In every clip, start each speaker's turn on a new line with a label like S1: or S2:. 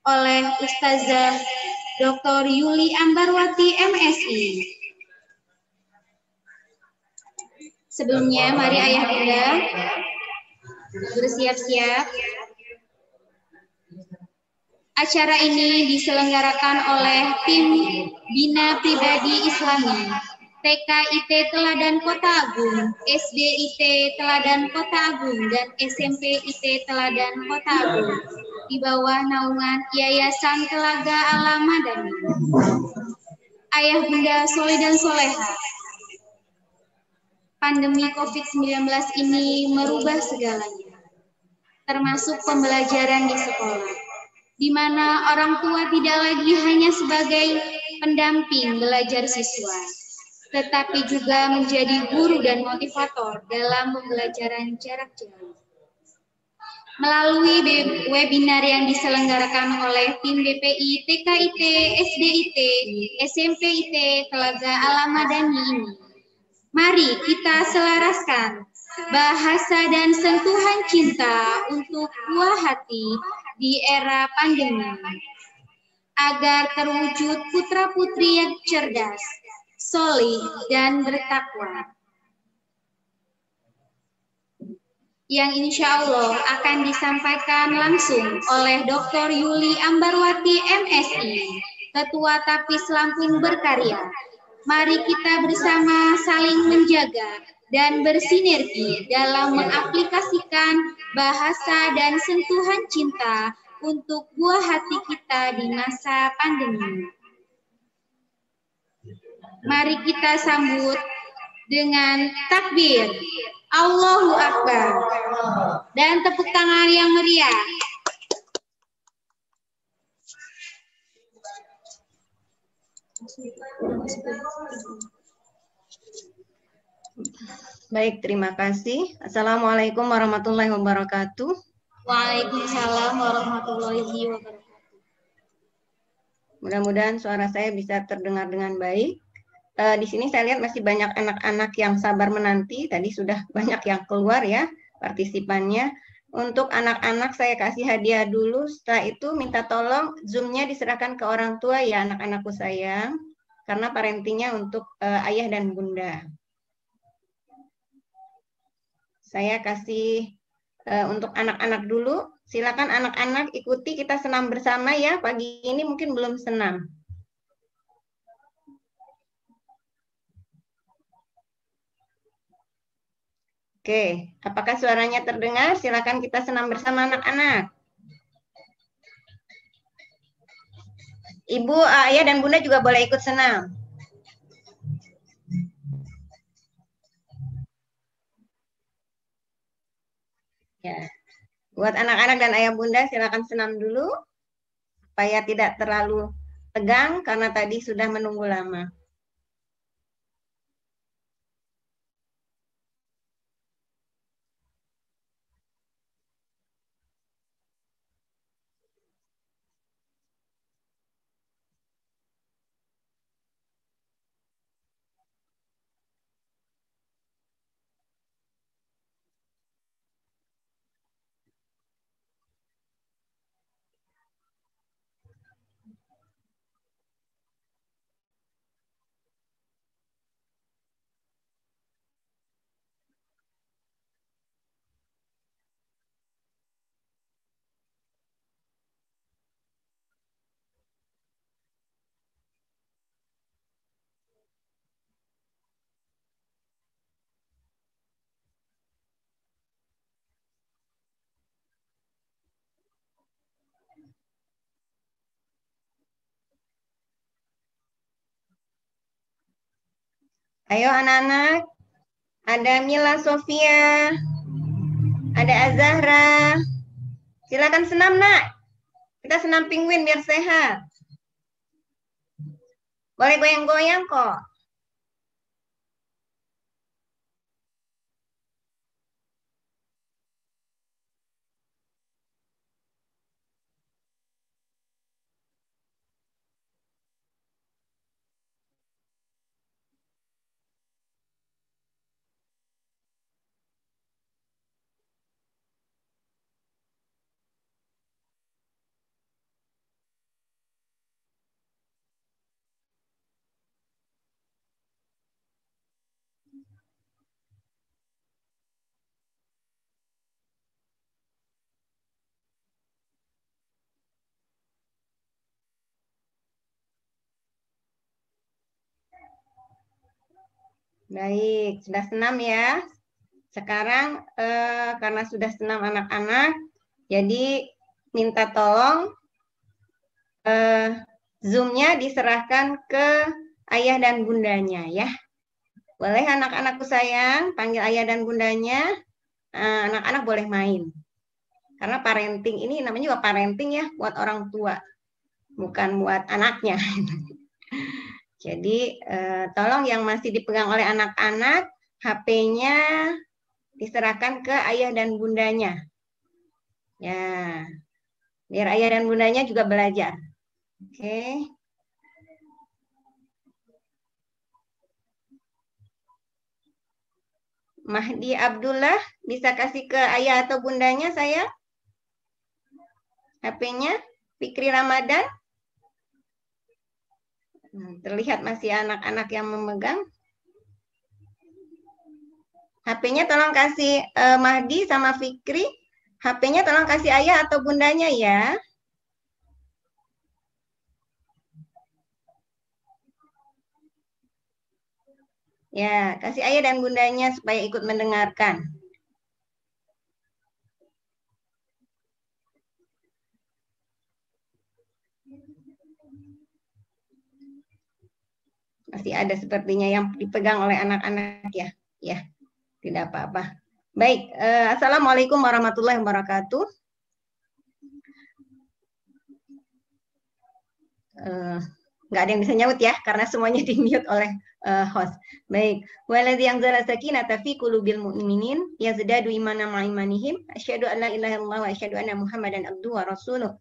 S1: oleh Ustazah Dr. Yuli Ambarwati MSI. Sebelumnya, mari ayah bunda bersiap-siap. Acara ini diselenggarakan oleh tim Bina Pribadi Islami, TKIT Teladan Kota Agung, SDIT Teladan Kota Agung, dan SMP IT Teladan Kota Agung, di bawah naungan Yayasan Telaga Alam Madani. Ayah bunda soleh dan soleha, pandemi COVID-19 ini merubah segalanya, termasuk pembelajaran di sekolah, di mana orang tua tidak lagi hanya sebagai pendamping belajar siswa, tetapi juga menjadi guru dan motivator dalam pembelajaran jarak jauh. Melalui webinar yang diselenggarakan oleh tim BPI, TKIT, SDIT, SMPIT, Telaga Alam Madani ini, mari kita selaraskan bahasa dan sentuhan cinta untuk buah hati di era pandemi, agar terwujud putra-putri yang cerdas, solih, dan bertakwa, yang insya Allah akan disampaikan langsung oleh Dr. Yuli Ambarwati MSI, Ketua Tapis Lampung Berkarya. Mari kita bersama saling menjaga dan bersinergi dalam mengaplikasikan bahasa dan sentuhan cinta untuk buah hati kita di masa pandemi. Mari kita sambut dengan takbir Allahu Akbar dan tepuk tangan yang meriah.
S2: Baik, terima kasih. Assalamualaikum warahmatullahi wabarakatuh.
S1: Waalaikumsalam warahmatullahi wabarakatuh.
S2: Mudah-mudahan suara saya bisa terdengar dengan baik. Di sini saya lihat masih banyak anak-anak yang sabar menanti. Tadi sudah banyak yang keluar ya partisipannya. Untuk anak-anak saya kasih hadiah dulu. Setelah itu minta tolong Zoom-nya diserahkan ke orang tua ya anak-anakku sayang. Karena parentingnya untuk ayah dan bunda. Saya kasih untuk anak-anak dulu. Silakan anak-anak ikuti kita senam bersama ya. Pagi ini mungkin belum senam. Oke, apakah suaranya terdengar? Silakan kita senam bersama anak-anak. Ibu, ayah, dan bunda juga boleh ikut senam. Ya, buat anak-anak dan ayah bunda silakan senam dulu, supaya tidak terlalu tegang karena tadi sudah menunggu lama. Ayo anak-anak, ada Mila Sofia, ada Azahra. Silakan senam, nak. Kita senam penguin biar sehat. Boleh goyang-goyang kok. Baik, sudah senam ya. Sekarang karena sudah senam anak-anak, jadi minta tolong Zoom-nya diserahkan ke ayah dan bundanya ya. Boleh anak-anakku sayang, panggil ayah dan bundanya. Anak-anak boleh main. Karena parenting ini namanya juga parenting ya, buat orang tua, bukan buat anaknya. Jadi tolong yang masih dipegang oleh anak-anak, HP-nya diserahkan ke ayah dan bundanya. Ya, biar ayah dan bundanya juga belajar. Oke. Mahdi Abdullah, bisa kasih ke ayah atau bundanya saya? HP-nya, Fikri Ramadan. Terlihat masih anak-anak yang memegang. HP-nya tolong kasih Mahdi sama Fikri. HP-nya tolong kasih ayah atau bundanya ya. Ya, kasih ayah dan bundanya supaya ikut mendengarkan. Masih ada sepertinya yang dipegang oleh anak-anak ya. Ya, tidak apa-apa. Baik, Assalamualaikum warahmatullahi wabarakatuh. Nggak ada yang bisa nyaut ya, karena semuanya di-mute oleh host. Baik, waladzi anzala sakinata fi qulubil mu'minin yazdadu imanan ma'a imanihim asyhadu an la ilaha illallah wa asyhadu anna muhammadan abduhu wa rasuluh.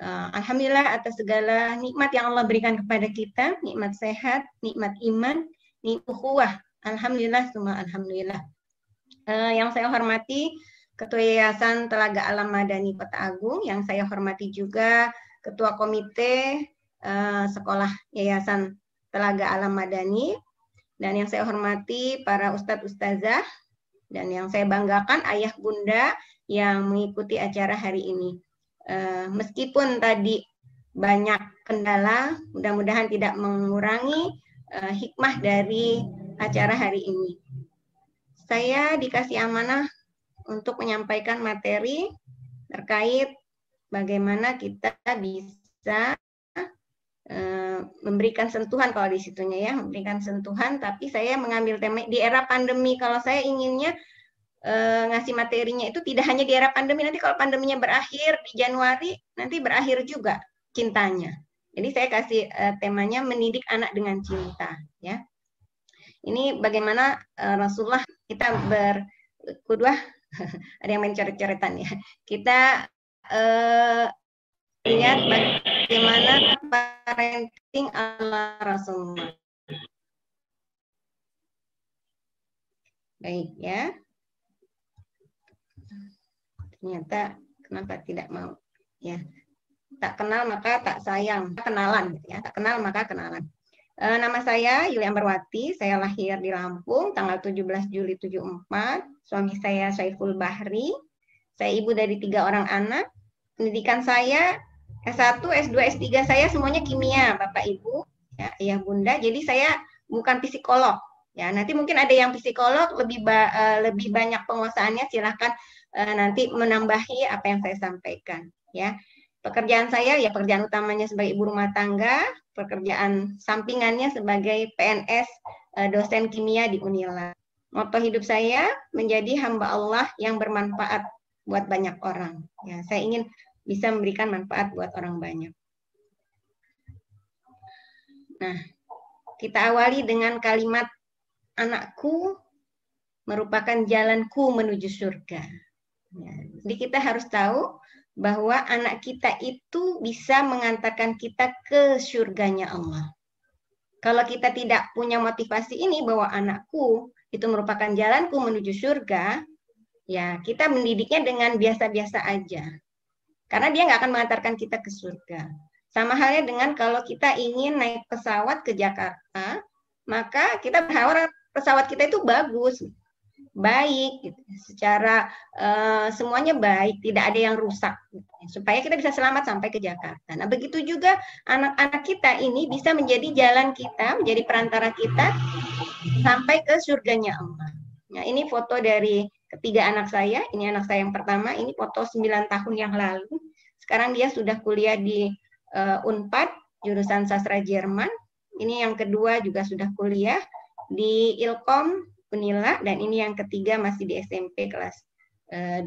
S2: Alhamdulillah atas segala nikmat yang Allah berikan kepada kita, nikmat sehat, nikmat iman, nikmat ukhuwah. Alhamdulillah, semua alhamdulillah. Yang saya hormati Ketua Yayasan Telaga Alam Madani Kota Agung, yang saya hormati juga Ketua Komite Sekolah Yayasan Telaga Alam Madani, dan yang saya hormati para ustadz ustazah, dan yang saya banggakan ayah bunda yang mengikuti acara hari ini. Meskipun tadi banyak kendala, mudah-mudahan tidak mengurangi hikmah dari acara hari ini. Saya dikasih amanah untuk menyampaikan materi terkait bagaimana kita bisa memberikan sentuhan, kalau di situnya ya, memberikan sentuhan, tapi saya mengambil tema di era pandemi. Kalau saya inginnya ngasih materinya itu tidak hanya di era pandemi, nanti kalau pandeminya berakhir di Januari, nanti berakhir juga cintanya. Jadi saya kasih temanya mendidik anak dengan cinta. Ya, ini bagaimana Rasulullah kita berqudwah, ada yang main coret-coretan ya. Kita lihat bagaimana parenting ala Rasulullah. Baik ya. Ternyata kenapa tidak mau ya, tak kenal maka tak sayang, kenalan gitu ya, tak kenal maka kenalan. Nama saya Yuli Ambarwati, saya lahir di Lampung tanggal 17 Juli 74, suami saya Saiful Bahri, saya ibu dari 3 orang anak. Pendidikan saya S1, S2, S3 saya semuanya kimia, Bapak Ibu ya, ayah bunda, jadi saya bukan psikolog ya. Nanti mungkin ada yang psikolog lebih banyak penguasaannya, silahkan nanti menambahi apa yang saya sampaikan ya. Pekerjaan saya ya, pekerjaan utamanya sebagai ibu rumah tangga, pekerjaan sampingannya sebagai PNS dosen kimia di Unila. Moto hidup saya menjadi hamba Allah yang bermanfaat buat banyak orang. Ya, saya ingin bisa memberikan manfaat buat orang banyak. Nah, kita awali dengan kalimat anakku merupakan jalanku menuju surga. Ya, jadi kita harus tahu bahwa anak kita itu bisa mengantarkan kita ke surganya Allah. Kalau kita tidak punya motivasi ini bahwa anakku itu merupakan jalanku menuju surga, ya kita mendidiknya dengan biasa-biasa aja. Karena dia nggak akan mengantarkan kita ke surga. Sama halnya dengan kalau kita ingin naik pesawat ke Jakarta, maka kita berharap pesawat kita itu bagus. baik, gitu. Secara semuanya baik, tidak ada yang rusak, gitu. Supaya kita bisa selamat sampai ke Jakarta. Nah, begitu juga anak-anak kita ini bisa menjadi jalan kita, menjadi perantara kita sampai ke surganya Allah. Nah, ini foto dari ketiga anak saya. Ini anak saya yang pertama, ini foto 9 tahun yang lalu. Sekarang dia sudah kuliah di Unpad, jurusan sastra Jerman. Ini yang kedua juga sudah kuliah di Ilkom Unila, dan ini yang ketiga masih di SMP kelas 2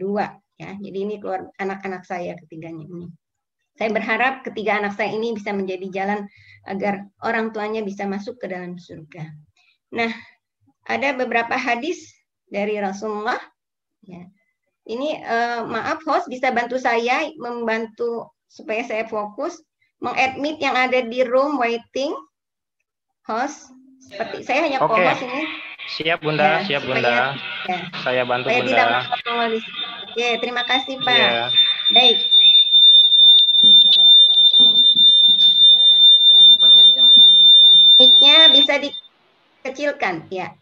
S2: ya. Jadi ini keluar anak-anak saya ketiganya ini. Saya berharap ketiga anak saya ini bisa menjadi jalan agar orang tuanya bisa masuk ke dalam surga. Nah, ada beberapa hadis dari Rasulullah ya. Ini maaf host, bisa bantu saya membantu supaya saya fokus mengadmit yang ada di room waiting host. Seperti saya hanya co-host ini.
S3: Siap Bunda,
S2: ya,
S3: siap Bunda. Ya, saya bantu Bunda.
S2: Tidak oke, terima kasih Pak. Ya. Baik. Mic-nya bisa dikecilkan ya.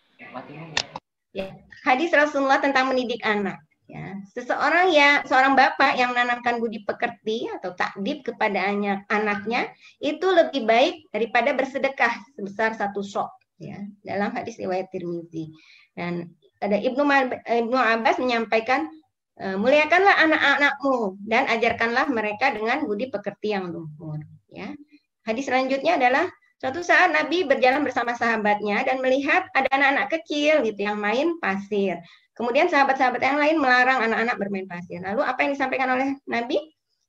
S2: Ya. Hadis Rasulullah tentang mendidik anak. Ya. Seorang bapak yang menanamkan budi pekerti atau takdib kepada anaknya itu lebih baik daripada bersedekah sebesar 1 sok. Ya. Dalam hadis riwayat Tirmizi. Dan ada Ibnu Abbas menyampaikan, muliakanlah anak-anakmu dan ajarkanlah mereka dengan budi pekerti yang luhur. Ya. Hadis selanjutnya adalah suatu saat Nabi berjalan bersama sahabatnya dan melihat ada anak-anak kecil gitu yang main pasir. Kemudian sahabat-sahabat yang lain melarang anak-anak bermain pasir. Lalu apa yang disampaikan oleh Nabi?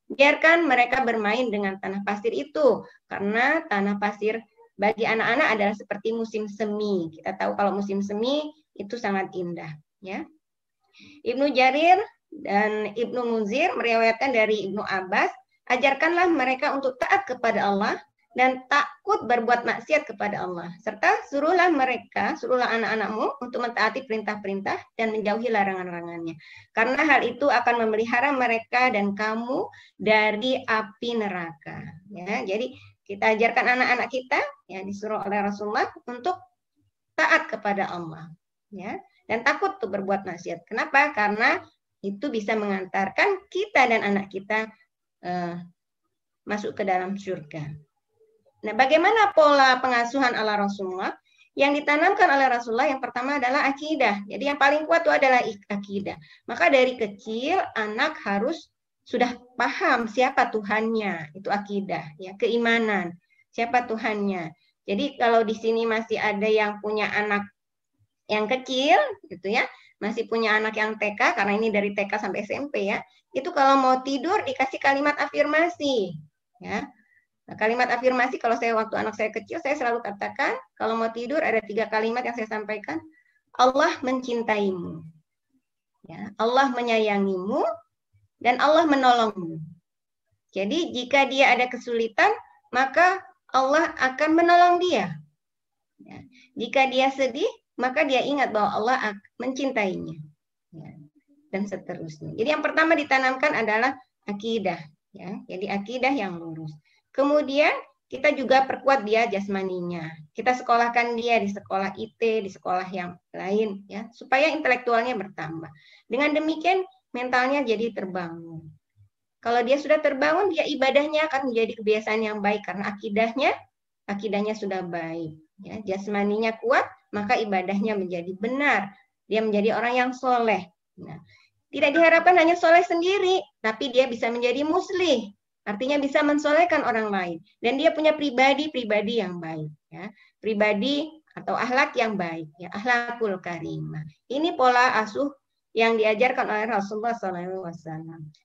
S2: Biarkan mereka bermain dengan tanah pasir itu, karena tanah pasir bagi anak-anak adalah seperti musim semi. Kita tahu kalau musim semi itu sangat indah. Ya. Ibnu Jarir dan Ibnu Munzir meriwayatkan dari Ibnu Abbas, ajarkanlah mereka untuk taat kepada Allah dan takut berbuat maksiat kepada Allah. Serta suruhlah anak-anakmu untuk mentaati perintah-perintah dan menjauhi larangan-larangannya. Karena hal itu akan memelihara mereka dan kamu dari api neraka. Ya, jadi kita ajarkan anak-anak kita, ya, disuruh oleh Rasulullah untuk taat kepada Allah, ya, dan takut untuk berbuat maksiat. Kenapa? Karena itu bisa mengantarkan kita dan anak kita masuk ke dalam surga. Nah, bagaimana pola pengasuhan ala Rasulullah? Yang ditanamkan oleh Rasulullah yang pertama adalah akidah. Jadi yang paling kuat itu adalah akidah. Maka dari kecil anak harus sudah paham siapa Tuhannya, itu akidah, ya, keimanan, siapa Tuhannya. Jadi kalau di sini masih ada yang punya anak yang kecil, gitu ya, masih punya anak yang TK, karena ini dari TK sampai SMP ya, itu kalau mau tidur dikasih kalimat afirmasi, ya. Nah, kalimat afirmasi kalau saya waktu anak saya kecil, saya selalu katakan, kalau mau tidur ada 3 kalimat yang saya sampaikan, Allah mencintaimu, ya, Allah menyayangimu, dan Allah menolongmu. Jadi jika dia ada kesulitan, maka Allah akan menolong dia. Ya. Jika dia sedih, maka dia ingat bahwa Allah mencintainya. Ya. Dan seterusnya. Jadi yang pertama ditanamkan adalah akidah. Ya. Jadi akidah yang lurus. Kemudian kita juga perkuat dia jasmaninya. Kita sekolahkan dia di sekolah IT, di sekolah yang lain, ya, supaya intelektualnya bertambah. Dengan demikian mentalnya jadi terbangun. Kalau dia sudah terbangun, dia ibadahnya akan menjadi kebiasaan yang baik karena akidahnya sudah baik. Ya, jasmaninya kuat, maka ibadahnya menjadi benar. Dia menjadi orang yang soleh. Nah, tidak diharapkan hanya soleh sendiri, tapi dia bisa menjadi muslih. Artinya bisa mensolehkan orang lain. Dan dia punya pribadi yang baik. Ya. Pribadi atau akhlak yang baik. Ya. Akhlakul karimah. Ini pola asuh yang diajarkan oleh Rasulullah SAW.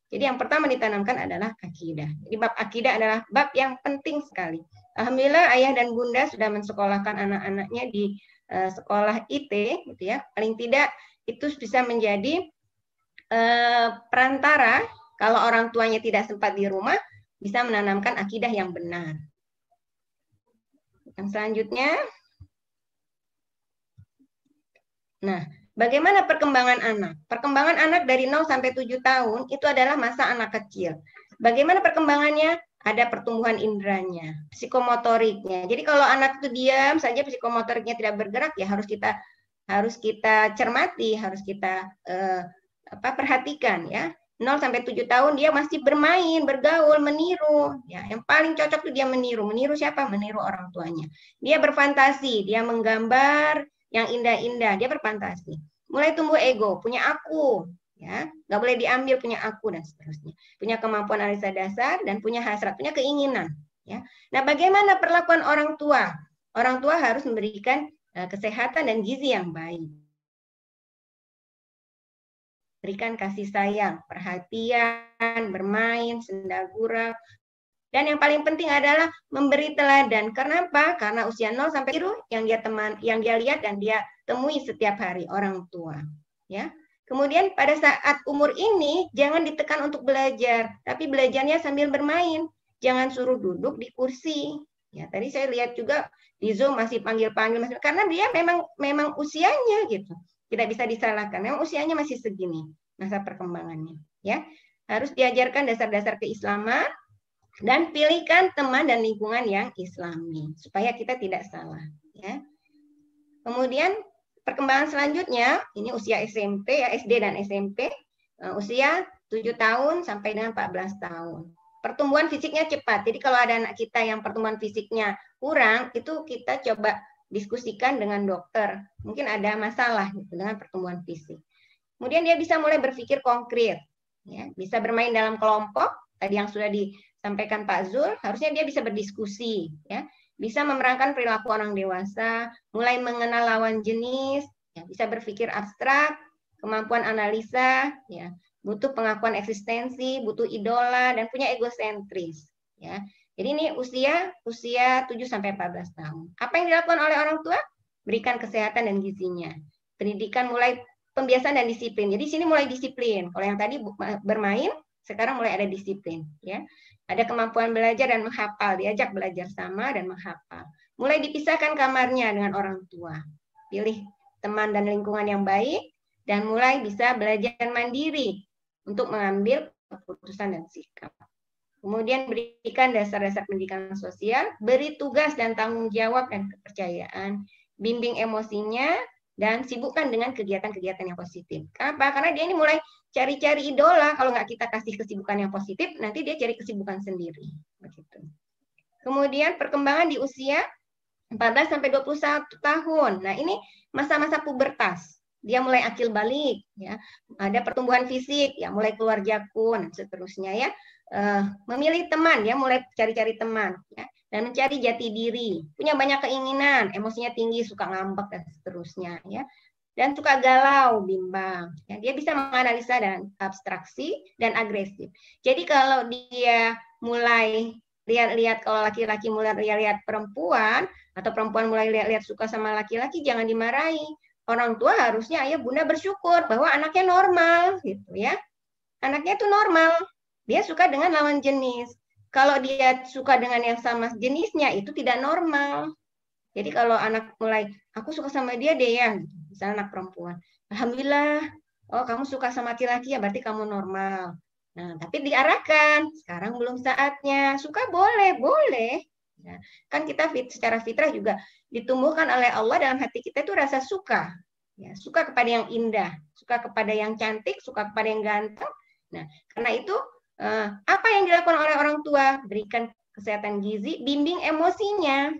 S2: Jadi yang pertama ditanamkan adalah akidah. Jadi bab akidah adalah bab yang penting sekali. Alhamdulillah ayah dan bunda sudah mensekolahkan anak-anaknya di sekolah IT, gitu ya. Paling tidak itu bisa menjadi perantara kalau orang tuanya tidak sempat di rumah, bisa menanamkan akidah yang benar. Yang selanjutnya, nah, bagaimana perkembangan anak? Perkembangan anak dari 0 sampai 7 tahun itu adalah masa anak kecil. Bagaimana perkembangannya? Ada pertumbuhan inderanya, psikomotoriknya. Jadi kalau anak itu diam saja, psikomotoriknya tidak bergerak, ya harus kita harus kita cermati, harus kita perhatikan ya. 0 sampai 7 tahun dia masih bermain, bergaul, meniru. Ya, yang paling cocok tuh dia meniru. Meniru siapa? Meniru orang tuanya. Dia berfantasi, dia menggambar yang indah-indah, dia berfantasi. Mulai tumbuh ego, punya aku, ya, nggak boleh diambil punya aku dan seterusnya. Punya kemampuan analisa dasar dan punya hasrat, punya keinginan. Ya. Nah, bagaimana perlakuan orang tua? Orang tua harus memberikan kesehatan dan gizi yang baik. Berikan kasih sayang, perhatian, bermain, senda gurau. Dan yang paling penting adalah memberi teladan. Kenapa? Karena usia 0 sampai 1 yang dia lihat dan dia temui setiap hari orang tua. Ya. Kemudian pada saat umur ini jangan ditekan untuk belajar, tapi belajarnya sambil bermain. Jangan suruh duduk di kursi. Ya, tadi saya lihat juga di Zoom masih panggil-panggil karena dia memang usianya gitu. Tidak bisa disalahkan. Memang usianya masih segini masa perkembangannya, ya. Harus diajarkan dasar-dasar keislaman dan pilihkan teman dan lingkungan yang islami supaya kita tidak salah, ya. Kemudian perkembangan selanjutnya ini usia SMP ya, SD dan SMP, usia 7 tahun sampai dengan 14 tahun. Pertumbuhan fisiknya cepat. Jadi kalau ada anak kita yang pertumbuhan fisiknya kurang, itu kita coba diskusikan dengan dokter. Mungkin ada masalah gitu dengan pertumbuhan fisik. Kemudian dia bisa mulai berpikir konkret, ya, bisa bermain dalam kelompok. Tadi yang sudah disampaikan Pak Zul, harusnya dia bisa berdiskusi, ya, bisa memerankan perilaku orang dewasa, mulai mengenal lawan jenis, ya, bisa berpikir abstrak, kemampuan analisa, ya, butuh pengakuan eksistensi, butuh idola, dan punya egosentris, ya. Jadi ini usia 7 sampai 14 tahun. Apa yang dilakukan oleh orang tua? Berikan kesehatan dan gizinya. Pendidikan mulai pembiasaan dan disiplin. Jadi sini mulai disiplin. Kalau yang tadi bermain, sekarang mulai ada disiplin, ya. Ada kemampuan belajar dan menghafal, diajak belajar sama dan menghafal. Mulai dipisahkan kamarnya dengan orang tua. Pilih teman dan lingkungan yang baik dan mulai bisa belajar mandiri untuk mengambil keputusan dan sikap. Kemudian berikan dasar-dasar pendidikan sosial, beri tugas dan tanggung jawab dan kepercayaan, bimbing emosinya, dan sibukkan dengan kegiatan-kegiatan yang positif. Kenapa? Karena dia ini mulai cari-cari idola. Kalau nggak kita kasih kesibukan yang positif, nanti dia cari kesibukan sendiri. Begitu. Kemudian perkembangan di usia 14 sampai 21 tahun. Nah, ini masa-masa pubertas. Dia mulai akil balik, ya. Ada pertumbuhan fisik, ya, mulai keluar jakun, dan seterusnya, ya. Memilih teman, ya, mulai cari-cari teman, ya, dan mencari jati diri, punya banyak keinginan, emosinya tinggi, suka ngambek dan seterusnya, ya, dan suka galau, bimbang, ya. Dia bisa menganalisa dan abstraksi dan agresif. Jadi kalau dia mulai lihat-lihat, kalau laki-laki mulai lihat-lihat perempuan atau perempuan mulai lihat-lihat suka sama laki-laki, jangan dimarahi. Orang tua harusnya ayah bunda bersyukur bahwa anaknya normal, gitu ya. Anaknya itu normal. Dia suka dengan lawan jenis. Kalau dia suka dengan yang sama jenisnya, itu tidak normal. Jadi kalau anak mulai, aku suka sama dia deh ya, misalnya anak perempuan. Alhamdulillah, oh kamu suka sama laki-laki ya, berarti kamu normal. Nah, tapi diarahkan, sekarang belum saatnya. Suka boleh, boleh. Ya, kan kita secara fitrah juga ditumbuhkan oleh Allah dalam hati kita itu rasa suka. Ya, suka kepada yang indah, suka kepada yang cantik, suka kepada yang ganteng. Nah, karena itu apa yang dilakukan oleh orang tua? Berikan kesehatan gizi, bimbing emosinya.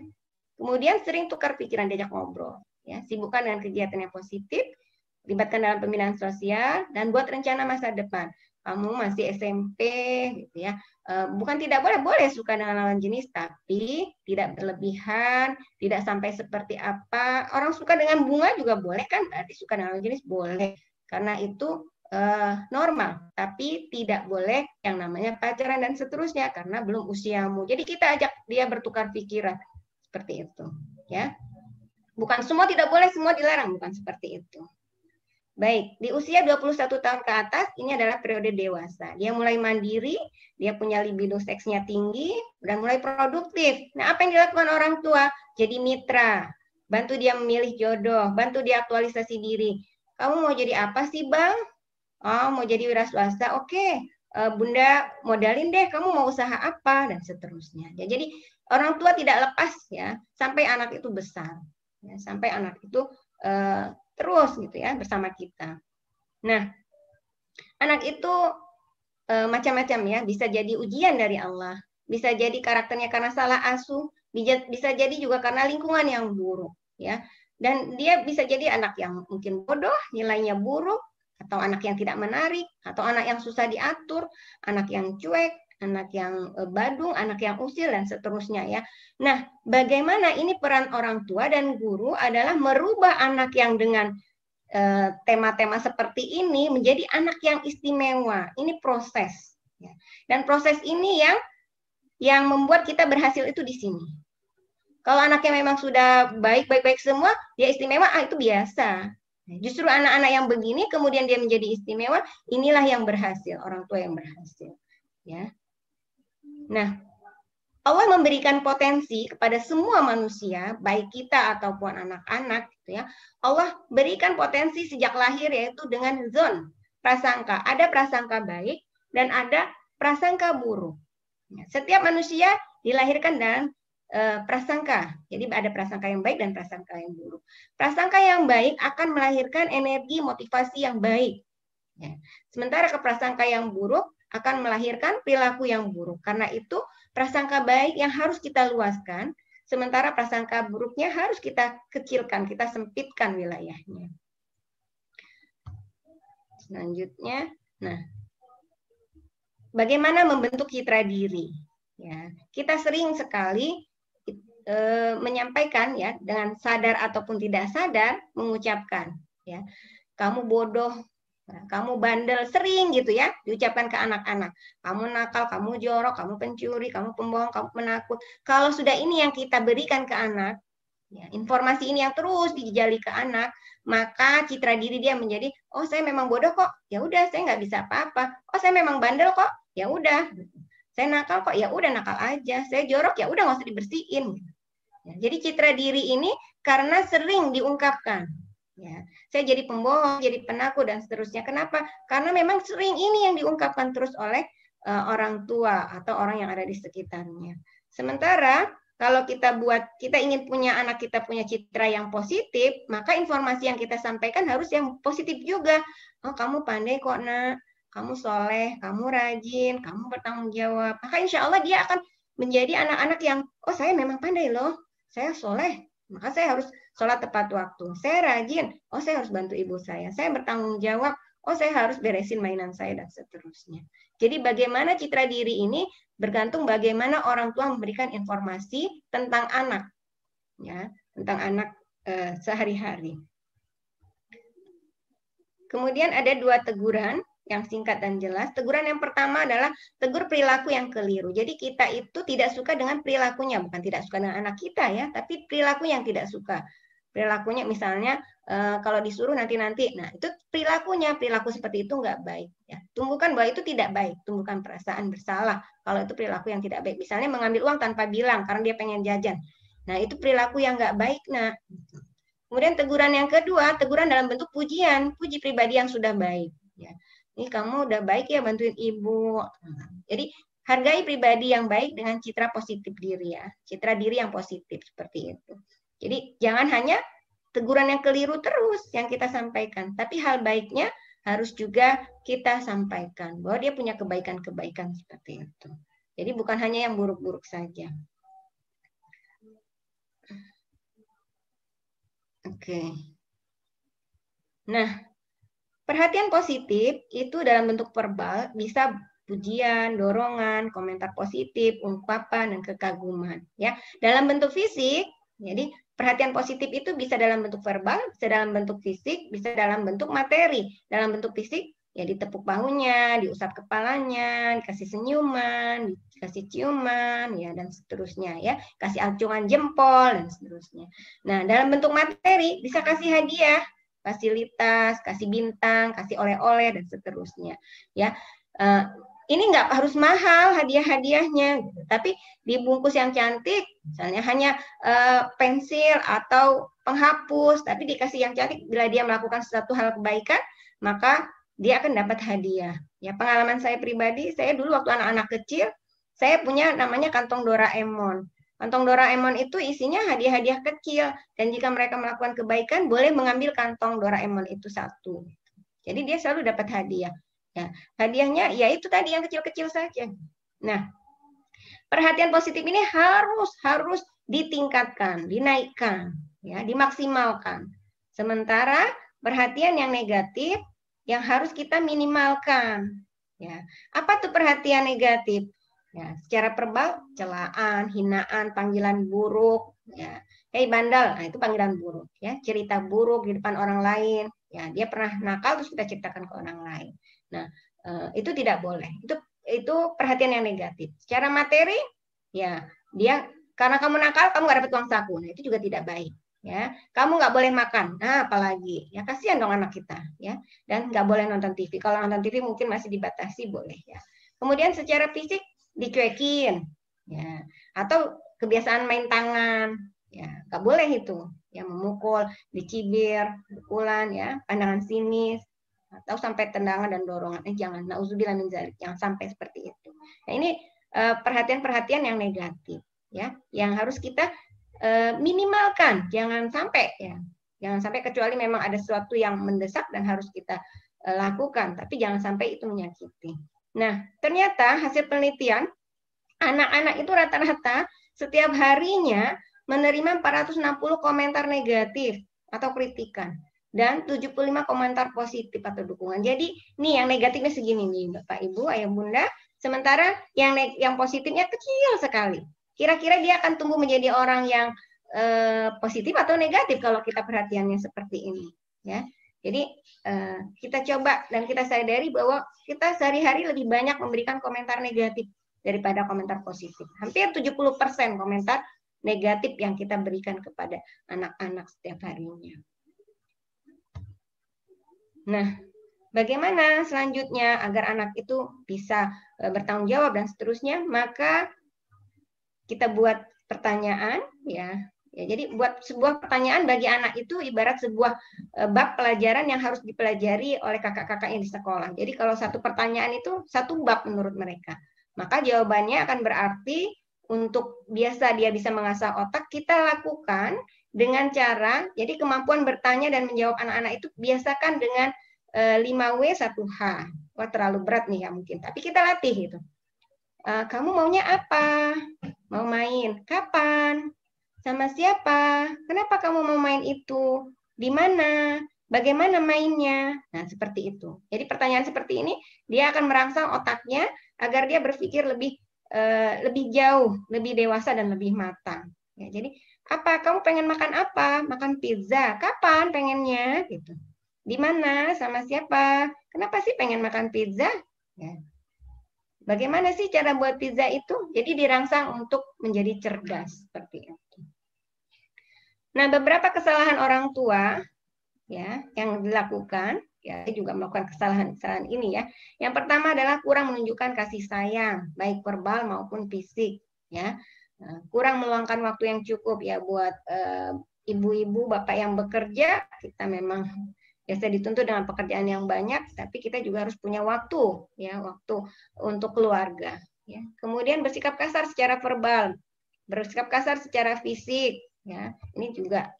S2: Kemudian sering tukar pikiran, diajak ngobrol. Ya, sibukkan dengan kegiatan yang positif, libatkan dalam pembinaan sosial, dan buat rencana masa depan. Kamu masih SMP, gitu ya. Bukan tidak boleh, boleh suka dengan lawan jenis, tapi tidak berlebihan, tidak sampai seperti apa. Orang suka dengan bunga juga boleh kan, berarti suka dengan lawan jenis boleh. Karena itu normal, tapi tidak boleh yang namanya pacaran dan seterusnya karena belum usiamu. Jadi kita ajak dia bertukar pikiran seperti itu, ya. Bukan semua tidak boleh, semua dilarang, bukan seperti itu. Baik, di usia 21 tahun ke atas ini adalah periode dewasa. Dia mulai mandiri, dia punya libido seksnya tinggi dan mulai produktif. Nah, apa yang dilakukan orang tua? Jadi mitra, bantu dia memilih jodoh, bantu dia aktualisasi diri. Kamu mau jadi apa sih, Bang? Oh, mau jadi wira swasta, oke. Bunda modalin deh, kamu mau usaha apa, dan seterusnya. Ya, jadi orang tua tidak lepas ya sampai anak itu besar, ya, sampai anak itu terus gitu ya bersama kita. Nah, anak itu macam-macam ya, bisa jadi ujian dari Allah, bisa jadi karakternya karena salah asuh, bisa jadi juga karena lingkungan yang buruk ya. Dan dia bisa jadi anak yang mungkin bodoh, nilainya buruk, atau anak yang tidak menarik, atau anak yang susah diatur, anak yang cuek, anak yang badung, anak yang usil, dan seterusnya ya. Nah, bagaimana ini peran orang tua dan guru adalah merubah anak yang dengan tema-tema seperti ini menjadi anak yang istimewa. Ini proses. Ya. Dan proses ini yang membuat kita berhasil itu di sini. Kalau anaknya memang sudah baik-baik semua, dia istimewa, itu biasa. Justru anak-anak yang begini kemudian dia menjadi istimewa, inilah yang berhasil, orang tua yang berhasil. Ya. Nah, Allah memberikan potensi kepada semua manusia, baik kita ataupun anak-anak, gitu ya. Allah berikan potensi sejak lahir yaitu dengan zon prasangka. Ada prasangka baik dan ada prasangka buruk. Setiap manusia dilahirkan dengan prasangka. Jadi ada prasangka yang baik dan prasangka yang buruk. Prasangka yang baik akan melahirkan energi motivasi yang baik. Ya. Sementara prasangka yang buruk akan melahirkan perilaku yang buruk. Karena itu prasangka baik yang harus kita luaskan, sementara prasangka buruknya harus kita kecilkan, kita sempitkan wilayahnya. Selanjutnya, nah, bagaimana membentuk citra diri? Ya, kita sering sekali menyampaikan ya dengan sadar ataupun tidak sadar mengucapkan ya kamu bodoh, kamu bandel, sering gitu ya diucapkan ke anak-anak. Kamu nakal, kamu jorok, kamu pencuri, kamu pembohong, kamu penakut. Kalau sudah ini yang kita berikan ke anak, ya, informasi ini yang terus dijali ke anak, maka citra diri dia menjadi, oh saya memang bodoh kok, ya udah saya nggak bisa apa-apa. Oh saya memang bandel kok, ya udah. Saya nakal kok, ya udah nakal aja. Saya jorok, ya udah nggak usah dibersihin. Ya, jadi citra diri ini karena sering diungkapkan. Ya, saya jadi pembohong, jadi penakut dan seterusnya. Kenapa? Karena memang sering ini yang diungkapkan terus oleh orang tua atau orang yang ada di sekitarnya. Sementara kalau kita ingin punya anak kita punya citra yang positif, maka informasi yang kita sampaikan harus yang positif juga. Oh, kamu pandai kok, Nak. Kamu soleh, kamu rajin, kamu bertanggung jawab. Maka insya Allah dia akan menjadi anak-anak yang, oh saya memang pandai loh, saya soleh, maka saya harus sholat tepat waktu. Saya rajin, oh saya harus bantu ibu saya. Saya bertanggung jawab, oh saya harus beresin mainan saya, dan seterusnya. Jadi bagaimana citra diri ini bergantung bagaimana orang tua memberikan informasi tentang anak, ya, tentang anak sehari-hari. Kemudian ada 2 teguran yang singkat dan jelas. Teguran yang pertama adalah tegur perilaku yang keliru. Jadi kita itu tidak suka dengan perilakunya, bukan tidak suka dengan anak kita ya, tapi perilaku yang tidak suka. Perilakunya misalnya kalau disuruh nanti-nanti, nah itu perilaku seperti itu nggak baik. Ya. Tumbuhkan bahwa itu tidak baik, tumbuhkan perasaan bersalah kalau itu perilaku yang tidak baik. Misalnya mengambil uang tanpa bilang karena dia pengen jajan. Nah itu perilaku yang nggak baik. Nah, kemudian teguran yang kedua, teguran dalam bentuk pujian, puji pribadi yang sudah baik. Ya. Ini kamu udah baik ya bantuin ibu. Jadi hargai pribadi yang baik dengan citra positif diri ya. Citra diri yang positif seperti itu. Jadi jangan hanya teguran yang keliru terus yang kita sampaikan. Tapi hal baiknya harus juga kita sampaikan. Bahwa dia punya kebaikan-kebaikan seperti itu. Jadi bukan hanya yang buruk-buruk saja. Oke. Nah, perhatian positif itu dalam bentuk verbal bisa pujian, dorongan, komentar positif, ungkapan, dan kekaguman. Ya, dalam bentuk fisik, jadi perhatian positif itu bisa dalam bentuk verbal, bisa dalam bentuk fisik, bisa dalam bentuk materi. Dalam bentuk fisik, ya ditepuk bahunya, diusap kepalanya, dikasih senyuman, dikasih ciuman, ya dan seterusnya. Ya, kasih acungan jempol dan seterusnya. Nah, dalam bentuk materi bisa kasih hadiah, fasilitas, kasih bintang, kasih oleh-oleh dan seterusnya. Ya, ini nggak harus mahal hadiah-hadiahnya, tapi dibungkus yang cantik, misalnya hanya pensil atau penghapus, tapi dikasih yang cantik. Bila dia melakukan sesuatu hal kebaikan, maka dia akan dapat hadiah. Ya, pengalaman saya pribadi, saya dulu waktu anak-anak kecil, saya punya namanya kantong Doraemon. Kantong Doraemon itu isinya hadiah-hadiah kecil, dan jika mereka melakukan kebaikan boleh mengambil kantong Doraemon itu satu. Jadi dia selalu dapat hadiah. Ya, hadiahnya ya itu tadi yang kecil-kecil saja. Nah, perhatian positif ini harus ditingkatkan, dinaikkan, ya, dimaksimalkan. Sementara perhatian yang negatif yang harus kita minimalkan. Ya, apa tuh perhatian negatif? Ya, secara verbal, celaan, hinaan, panggilan buruk, ya. Hei bandel, nah itu panggilan buruk, ya. Cerita buruk di depan orang lain, ya. Dia pernah nakal terus kita ceritakan ke orang lain. Nah, itu tidak boleh. Itu perhatian yang negatif. Secara materi, ya, dia karena kamu nakal, kamu nggak dapat uang saku. Nah, itu juga tidak baik. Ya, kamu nggak boleh makan. Nah, apalagi, ya kasihan dong anak kita, ya. Dan nggak boleh nonton TV. Kalau nonton TV mungkin masih dibatasi, boleh, ya. Kemudian secara fisik dicuekin, ya, atau kebiasaan main tangan, ya, nggak boleh itu, ya, memukul, dicibir, pukulan, ya, pandangan sinis, atau sampai tendangan dan dorongan. Jangan, nauzubillah min dzalik, jangan sampai seperti itu. Nah, ini perhatian-perhatian yang negatif, ya, yang harus kita minimalkan, jangan sampai, ya, jangan sampai kecuali memang ada sesuatu yang mendesak dan harus kita lakukan, tapi jangan sampai itu menyakiti. Nah, ternyata hasil penelitian, anak-anak itu rata-rata setiap harinya menerima 460 komentar negatif atau kritikan, dan 75 komentar positif atau dukungan. Jadi, nih yang negatifnya segini nih, Bapak, Ibu, Ayah, Bunda, sementara yang positifnya kecil sekali. Kira-kira dia akan tumbuh menjadi orang yang positif atau negatif kalau kita perhatiannya seperti ini, ya. Jadi kita coba dan kita sadari bahwa kita sehari-hari lebih banyak memberikan komentar negatif daripada komentar positif. Hampir 70% komentar negatif yang kita berikan kepada anak-anak setiap harinya. Nah, bagaimana selanjutnya agar anak itu bisa bertanggung jawab dan seterusnya? Maka kita buat pertanyaan, ya. Ya, jadi buat sebuah pertanyaan bagi anak itu ibarat sebuah bab pelajaran yang harus dipelajari oleh kakak-kakaknya di sekolah. Jadi kalau satu pertanyaan itu satu bab menurut mereka. Maka jawabannya akan berarti untuk biasa dia bisa mengasah otak, kita lakukan dengan cara, jadi kemampuan bertanya dan menjawab anak-anak itu biasakan dengan 5W 1H. Wah, terlalu berat nih ya mungkin, tapi kita latih gitu. Kamu maunya apa? Mau main? Kapan? Sama siapa? Kenapa kamu mau main itu? Di mana? Bagaimana mainnya? Nah, seperti itu. Jadi pertanyaan seperti ini dia akan merangsang otaknya agar dia berpikir lebih jauh, lebih dewasa dan lebih matang. Ya, jadi apa? Kamu pengen makan apa? Makan pizza. Kapan pengennya? Gitu. Di mana? Sama siapa? Kenapa sih pengen makan pizza? Ya. Bagaimana sih cara buat pizza itu? Jadi dirangsang untuk menjadi cerdas seperti itu. Nah, beberapa kesalahan orang tua, ya, yang dilakukan, ya, juga melakukan kesalahan-kesalahan ini, ya. Yang pertama adalah kurang menunjukkan kasih sayang, baik verbal maupun fisik, ya. Kurang meluangkan waktu yang cukup, ya, buat ibu-ibu, bapak yang bekerja. Kita memang biasa dituntut dengan pekerjaan yang banyak, tapi kita juga harus punya waktu, ya, waktu untuk keluarga. Ya. Kemudian bersikap kasar secara verbal, bersikap kasar secara fisik. Ya, ini juga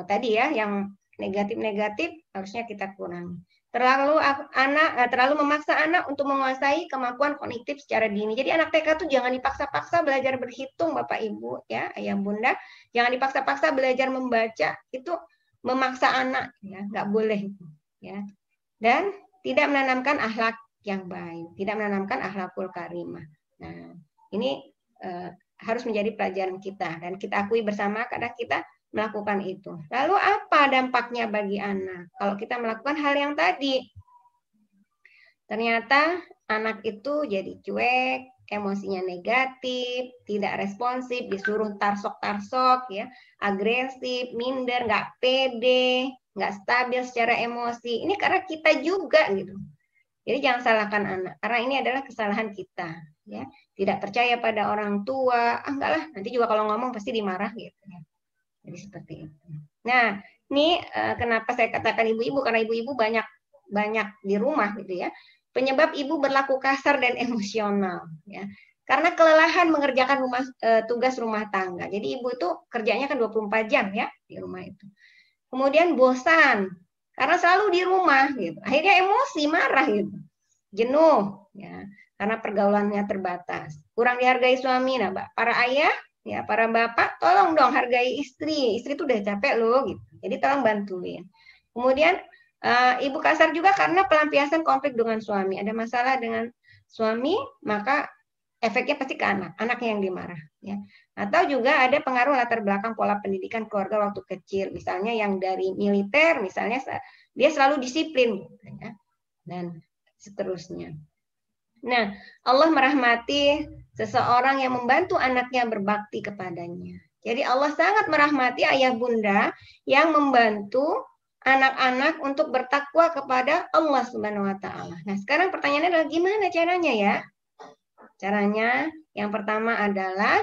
S2: tadi ya yang negatif-negatif harusnya kita kurangi. Terlalu memaksa anak untuk menguasai kemampuan kognitif secara dini. Jadi anak TK tuh jangan dipaksa-paksa belajar berhitung, Bapak Ibu, ya, Ayah Bunda. Jangan dipaksa-paksa belajar membaca. Itu memaksa anak, ya, nggak boleh, ya. Dan tidak menanamkan akhlak yang baik, tidak menanamkan akhlakul karimah. Nah, ini harus menjadi pelajaran kita dan kita akui bersama karena kita melakukan itu. Lalu apa dampaknya bagi anak kalau kita melakukan hal yang tadi? Ternyata anak itu jadi cuek, emosinya negatif, tidak responsif, disuruh tarsok-tarsok, ya, agresif, minder, nggak pede, nggak stabil secara emosi. Ini karena kita juga gitu. Jadi jangan salahkan anak, karena ini adalah kesalahan kita, ya. Tidak percaya pada orang tua, enggak lah, nanti juga kalau ngomong pasti dimarah gitu, ya. Jadi seperti itu. Nah, ini kenapa saya katakan ibu-ibu, karena ibu-ibu banyak di rumah gitu, ya. Penyebab ibu berlaku kasar dan emosional, ya. karena kelelahan mengerjakan tugas rumah tangga. Jadi ibu itu kerjanya kan 24 jam ya di rumah itu. Kemudian bosan karena selalu di rumah gitu. Akhirnya emosi, marah gitu. Jenuh ya, karena pergaulannya terbatas. Kurang dihargai suami. Nah, para ayah ya, para bapak, tolong dong hargai istri. Istri itu udah capek loh gitu. Jadi tolong bantuin. Kemudian ibu kasar juga karena pelampiasan konflik dengan suami. Ada masalah dengan suami, maka efeknya pasti ke anak, anaknya yang dimarah. Ya. Atau juga ada pengaruh latar belakang pola pendidikan keluarga waktu kecil. Misalnya yang dari militer, misalnya dia selalu disiplin. Ya. Dan seterusnya. Nah, Allah merahmati seseorang yang membantu anaknya berbakti kepadanya. Jadi Allah sangat merahmati ayah bunda yang membantu anak-anak untuk bertakwa kepada Allah Subhanahu wa taala. Nah, sekarang pertanyaannya adalah gimana caranya ya? Caranya yang pertama adalah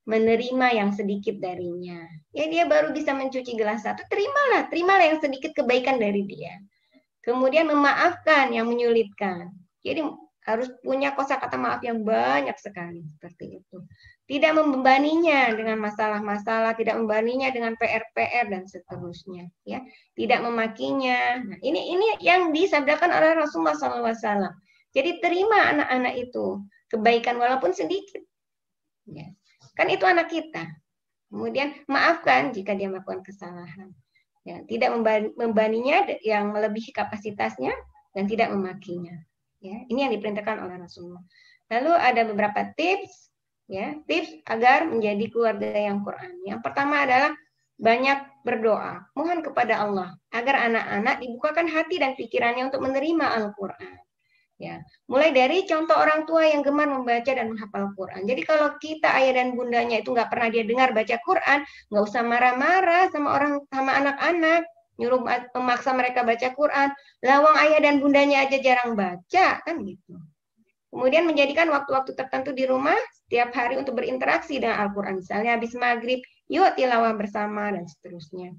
S2: menerima yang sedikit darinya. Ya, dia baru bisa mencuci gelas satu, terimalah yang sedikit kebaikan dari dia. Kemudian memaafkan yang menyulitkan. Jadi harus punya kosakata maaf yang banyak sekali seperti itu. Tidak membebaninya dengan masalah-masalah, tidak membebaninya dengan PR-PR dan seterusnya. Ya, tidak memakinya. Nah, ini yang disabdakan oleh Rasulullah SAW. Jadi terima anak-anak itu kebaikan walaupun sedikit. Ya. Kan itu anak kita. Kemudian maafkan jika dia melakukan kesalahan. Ya, tidak membebaninya yang melebihi kapasitasnya dan tidak memakinya. Ya, ini yang diperintahkan oleh Rasulullah. Lalu ada beberapa tips, ya, tips agar menjadi keluarga yang Quran. Yang pertama adalah banyak berdoa, mohon kepada Allah agar anak-anak dibukakan hati dan pikirannya untuk menerima Al-Quran. Ya, mulai dari contoh orang tua yang gemar membaca dan menghafal Quran. Jadi kalau kita ayah dan bundanya itu nggak pernah dia dengar baca Quran, nggak usah marah-marah sama anak-anak, nyuruh memaksa mereka baca Quran. Lawang ayah dan bundanya aja jarang baca, kan gitu. Kemudian menjadikan waktu-waktu tertentu di rumah setiap hari untuk berinteraksi dengan Al-Quran. Misalnya habis maghrib, yuk tilawah bersama dan seterusnya.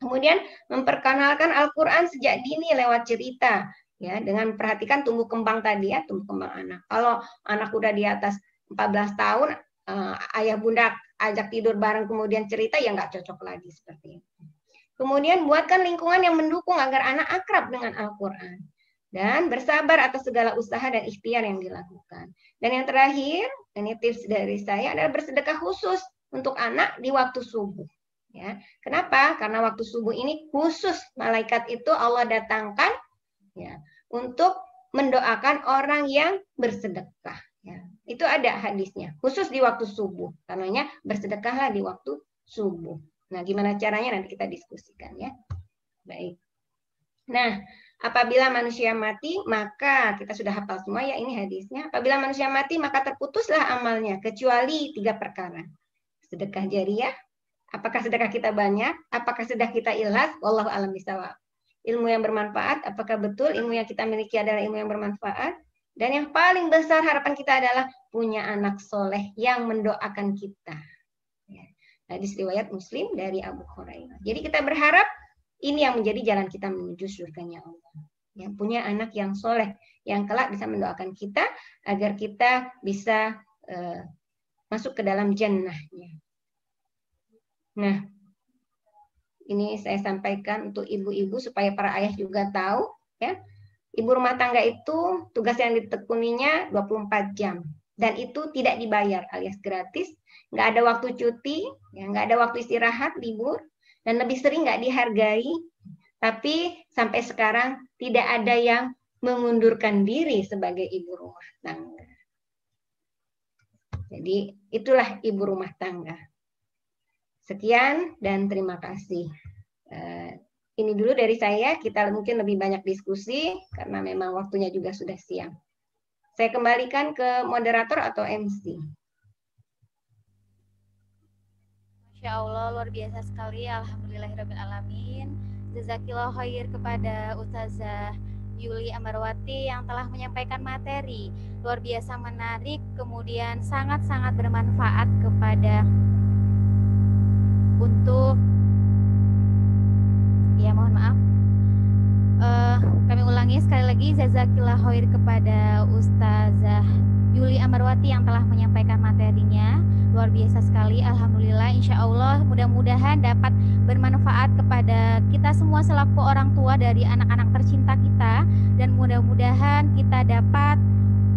S2: Kemudian memperkenalkan Al-Quran sejak dini lewat cerita. Ya, dengan perhatikan tumbuh kembang tadi ya, tumbuh kembang anak. Kalau anak udah di atas 14 tahun, ayah bunda ajak tidur bareng kemudian cerita, ya nggak cocok lagi seperti itu. Kemudian buatkan lingkungan yang mendukung agar anak akrab dengan Al-Quran. Dan bersabar atas segala usaha dan ikhtiar yang dilakukan. Dan yang terakhir, ini tips dari saya adalah bersedekah khusus untuk anak di waktu subuh. Ya, kenapa? Karena waktu subuh ini khusus malaikat itu Allah datangkan ya, untuk mendoakan orang yang bersedekah. Ya, itu ada hadisnya, khusus di waktu subuh. Karenanya bersedekahlah di waktu subuh. Nah, gimana caranya nanti kita diskusikan ya. Baik. Nah, apabila manusia mati, maka kita sudah hafal semua ya ini hadisnya. Apabila manusia mati, maka terputuslah amalnya kecuali 3 perkara. Sedekah jariyah, apakah sedekah kita banyak, apakah sedekah kita ikhlas, wallahu a'lam bishawab. Ilmu yang bermanfaat, apakah betul ilmu yang kita miliki adalah ilmu yang bermanfaat? Dan yang paling besar harapan kita adalah punya anak soleh yang mendoakan kita. Hadis riwayat Muslim dari Abu Hurairah. Jadi kita berharap ini yang menjadi jalan kita menuju surganya Allah. Yang punya anak yang soleh, yang kelak bisa mendoakan kita agar kita bisa masuk ke dalam jannahnya. Nah, ini saya sampaikan untuk ibu-ibu supaya para ayah juga tahu ya. Ibu rumah tangga itu tugas yang ditekuninya 24 jam dan itu tidak dibayar alias gratis, nggak ada waktu cuti, ya, nggak ada waktu istirahat, libur, dan lebih sering nggak dihargai. Tapi sampai sekarang tidak ada yang mengundurkan diri sebagai ibu rumah tangga. Jadi itulah ibu rumah tangga. Sekian dan terima kasih. Ini dulu dari saya, kita mungkin lebih banyak diskusi karena memang waktunya juga sudah siang. Saya kembalikan ke moderator atau MC.
S4: Masya Allah, luar biasa sekali. Alhamdulillahirrahmanirrahim. Jazakillah khair kepada Ustazah Yuli Ambarwati yang telah menyampaikan materi. Luar biasa menarik, kemudian sangat-sangat bermanfaat kepada untuk ya mohon maaf kami ulangi sekali lagi jazakillah khair kepada Ustazah Yuli Ambarwati yang telah menyampaikan materinya. Luar biasa sekali, alhamdulillah. Insya Allah mudah-mudahan dapat bermanfaat kepada kita semua selaku orang tua dari anak-anak tercinta kita, dan mudah-mudahan kita dapat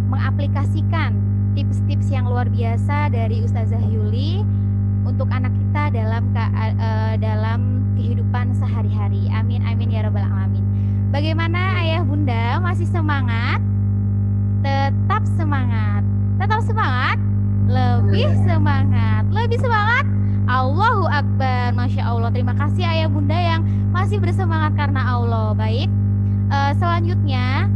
S4: mengaplikasikan tips-tips yang luar biasa dari Ustazah Yuli untuk anak kita dalam kehidupan sehari-hari. Amin amin ya rabbal alamin. Bagaimana ayah bunda, masih semangat? Tetap semangat. Tetap semangat? Lebih semangat. Lebih semangat? Allahu Akbar. Masya Allah. Terima kasih ayah bunda yang masih bersemangat karena Allah. Baik, selanjutnya